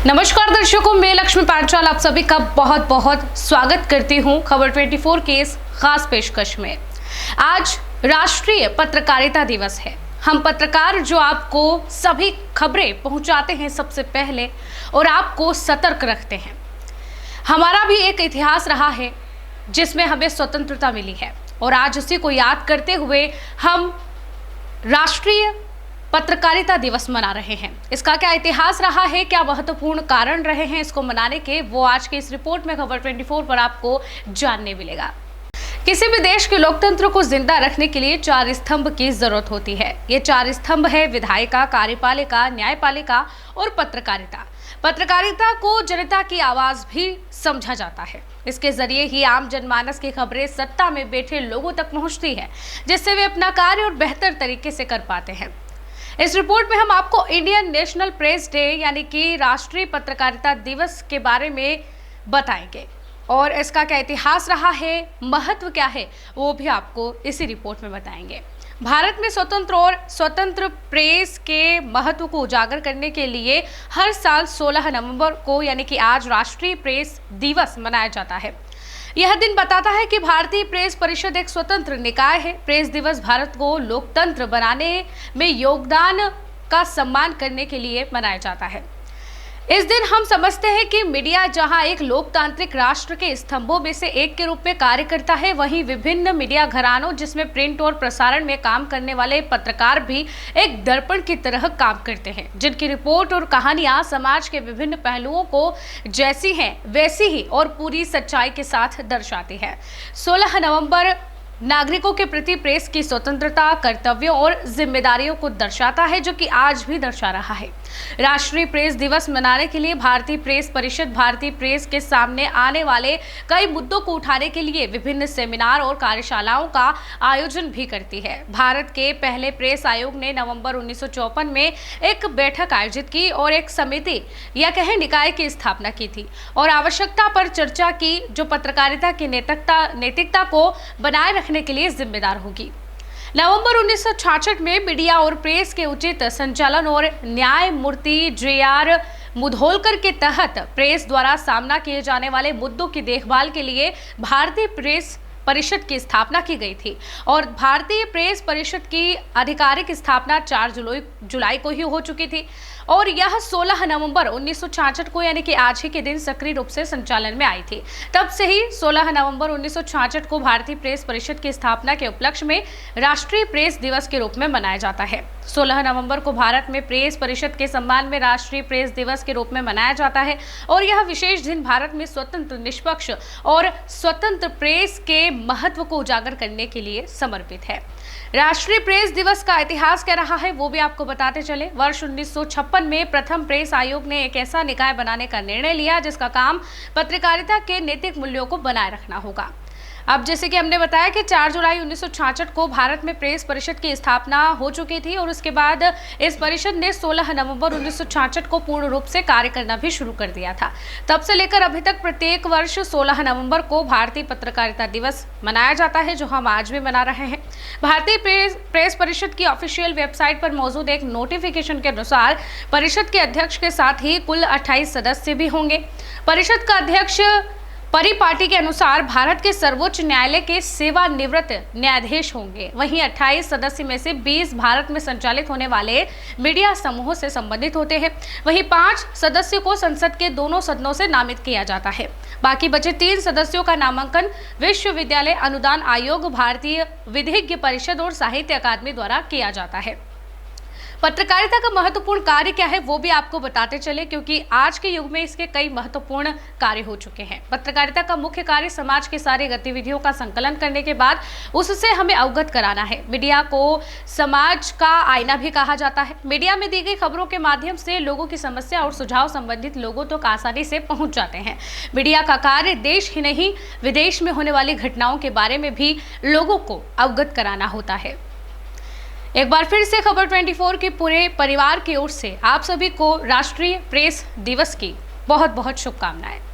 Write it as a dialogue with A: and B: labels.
A: नमस्कार दर्शकों, मैं लक्ष्मी पांचाल आप सभी का बहुत बहुत स्वागत करती हूं खबर 24 के इस खास पेशकश में। आज राष्ट्रीय पत्रकारिता दिवस है। हम पत्रकार जो आपको सभी खबरें पहुंचाते हैं सबसे पहले और आपको सतर्क रखते हैं। हमारा भी एक इतिहास रहा है जिसमें हमें स्वतंत्रता मिली है और आज उसी को याद करते हुए हम राष्ट्रीय पत्रकारिता दिवस मना रहे हैं। इसका क्या इतिहास रहा है, क्या महत्वपूर्ण कारण रहे हैं इसको मनाने के, वो आज के इस रिपोर्ट में खबर 24 पर आपको जानने मिलेगा। किसी भी देश के लोकतंत्र को जिंदा रखने के लिए 4 स्तंभ की जरूरत होती है। ये 4 स्तंभ है विधायिका, कार्यपालिका, न्यायपालिका और पत्रकारिता। पत्रकारिता को जनता की आवाज भी समझा जाता है। इसके जरिए ही आम जनमानस की खबरें सत्ता में बैठे लोगों तक पहुंचती है, जिससे वे अपना कार्य और बेहतर तरीके से कर पाते हैं। इस रिपोर्ट में हम आपको इंडियन नेशनल प्रेस डे यानी कि राष्ट्रीय पत्रकारिता दिवस के बारे में बताएंगे और इसका क्या इतिहास रहा है, महत्व क्या है, वो भी आपको इसी रिपोर्ट में बताएंगे। भारत में स्वतंत्र प्रेस के महत्व को उजागर करने के लिए हर साल 16 नवंबर को यानी कि आज राष्ट्रीय प्रेस दिवस मनाया जाता है। यह दिन बताता है कि भारतीय प्रेस परिषद एक स्वतंत्र निकाय है। प्रेस दिवस भारत को लोकतंत्र बनाने में योगदान का सम्मान करने के लिए मनाया जाता है। इस दिन हम समझते हैं कि मीडिया जहां एक लोकतांत्रिक राष्ट्र के स्तंभों में से एक के रूप में कार्य करता है, वहीं विभिन्न मीडिया घरानों जिसमें प्रिंट और प्रसारण में काम करने वाले पत्रकार भी एक दर्पण की तरह काम करते हैं, जिनकी रिपोर्ट और कहानियां समाज के विभिन्न पहलुओं को जैसी हैं वैसी ही और पूरी सच्चाई के साथ दर्शाती है। 16 नवंबर नागरिकों के प्रति प्रेस की स्वतंत्रता, कर्तव्यों और जिम्मेदारियों को दर्शाता है, जो कि आज भी दर्शा रहा है। राष्ट्रीय प्रेस दिवस मनाने के लिए भारतीय प्रेस परिषद भारतीय प्रेस के सामने आने वाले कई मुद्दों को उठाने के लिए विभिन्न सेमिनार और कार्यशालाओं का आयोजन भी करती है। भारत के पहले प्रेस आयोग ने नवंबर 1954 में एक बैठक आयोजित की और एक समिति या कहे निकाय की स्थापना की थी और आवश्यकता पर चर्चा की, जो पत्रकारिता की नैतिकता को बनाए रखने के लिए जिम्मेदार होगी। नवंबर 1966 में मीडिया और प्रेस के उचित संचालन और न्यायमूर्ति JR मुधोलकर के तहत प्रेस द्वारा सामना किए जाने वाले मुद्दों की देखभाल के लिए भारतीय प्रेस परिषद की स्थापना की गई थी और भारतीय प्रेस परिषद की आधिकारिक स्थापना 4 जुलाई को ही हो चुकी थी और यह 16 नवंबर 1966 को यानी कि आज ही के दिन सक्रिय रूप से संचालन में आई थी। तब से ही 16 नवंबर 1966 को भारतीय प्रेस परिषद की स्थापना के उपलक्ष्य में राष्ट्रीय प्रेस दिवस के रूप में मनाया जाता है। 16 नवंबर को भारत में प्रेस परिषद के सम्मान में राष्ट्रीय प्रेस दिवस के रूप में मनाया जाता है और यह विशेष दिन भारत में स्वतंत्र, निष्पक्ष और स्वतंत्र प्रेस के महत्व को उजागर करने के लिए समर्पित है। राष्ट्रीय प्रेस दिवस का इतिहास क्या रहा है वो भी आपको बताते चले। वर्ष 1956 में प्रथम प्रेस आयोग ने एक ऐसा निकाय बनाने का निर्णय लिया जिसका काम पत्रकारिता के नैतिक मूल्यों को बनाए रखना होगा। अब जैसे कि हमने बताया कि 4 जुलाई 1966 को भारत में प्रेस परिषद की स्थापना हो चुकी थी और उसके बाद इस परिषद ने 16 नवंबर 1966 को पूर्ण रूप से कार्य करना भी शुरू कर दिया था। तब से लेकर अभी तक प्रत्येक वर्ष 16 नवंबर को भारतीय पत्रकारिता दिवस मनाया जाता है, जो हम आज भी मना रहे हैं। भारतीय प्रेस परिषद की ऑफिशियल वेबसाइट पर मौजूद एक नोटिफिकेशन के अनुसार परिषद के अध्यक्ष के साथ ही कुल 28 सदस्य भी होंगे। परिषद का अध्यक्ष परिपाटी के अनुसार भारत के सर्वोच्च न्यायालय के सेवानिवृत्त न्यायाधीश होंगे। वहीं 28 सदस्य में से 20 भारत में संचालित होने वाले मीडिया समूहों से संबंधित होते हैं। वहीं 5 सदस्यों को संसद के दोनों सदनों से नामित किया जाता है। बाकी बचे 3 सदस्यों का नामांकन विश्वविद्यालय अनुदान आयोग, भारतीय विधिज्ञ परिषद और साहित्य अकादमी द्वारा किया जाता है। पत्रकारिता का महत्वपूर्ण कार्य क्या है वो भी आपको बताते चले, क्योंकि आज के युग में इसके कई महत्वपूर्ण कार्य हो चुके हैं। पत्रकारिता का मुख्य कार्य समाज की सारी गतिविधियों का संकलन करने के बाद उससे हमें अवगत कराना है। मीडिया को समाज का आईना भी कहा जाता है। मीडिया में दी गई खबरों के माध्यम से लोगों की समस्या और सुझाव संबंधित लोगों तक आसानी से पहुंच जाते हैं। मीडिया का कार्य देश ही नहीं विदेश में होने वाली घटनाओं के बारे में भी लोगों को अवगत कराना होता है। एक बार फिर से खबर 24 के पूरे परिवार की ओर से आप सभी को राष्ट्रीय प्रेस दिवस की बहुत बहुत शुभकामनाएं।